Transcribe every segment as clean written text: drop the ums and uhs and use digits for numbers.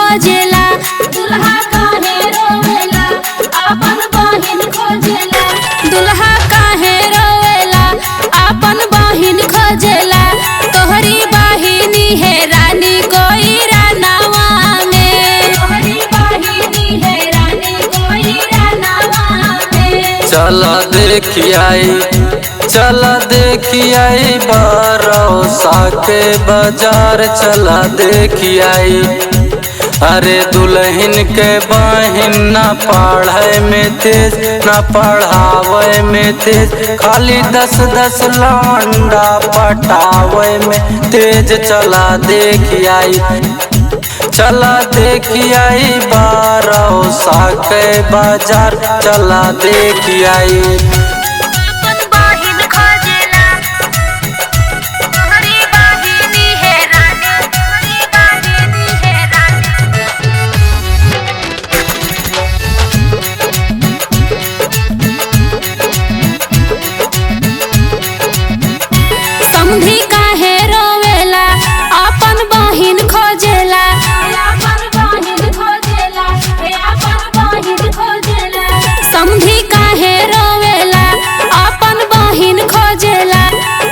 खोजेला दुल्हा काहे रोवेला अपन बहिन खोजेला दुल्हा काहे रोवेला अपन बहिन खोजेला तोहरी बहिनी है रानी कोई रानावा में तोहरी बहिनी है रानी कोई रानावा में चला देखी आई बरौसा के बाजार चला देखी आई। अरे दुल्हन के बहिन न पढ़े में तेज न पढ़ावे में तेज खाली 10-10 लौंडा पटावे में तेज चला देखी आई चला देखी आई बरौसा के बाजार चला देखी आई। समधी काहे रोवेला अपन बहिन खोजेला समधी काहे रोवेला अपन बहिन खोजेला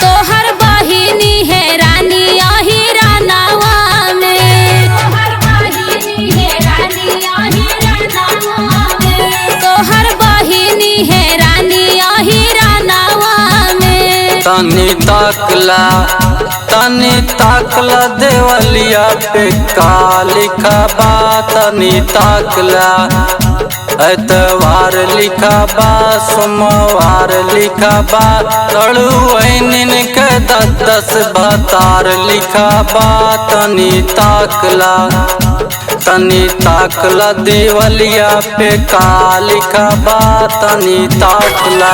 तोहर बहिनी है रानी यही रानावा में तोहर बहिनी है रानी यही रानावा में तोहर बहिनी है रानी यही रानावा में तनी ताकला देवलिया पे का लिखा बा तनी ताकला एतवार लिखा बा सोमवार लिखा बा लड़ुआइन के 10 भतार लिखा बा तनी ताकला देवलिया पे का लिखा बा तनी ताकला।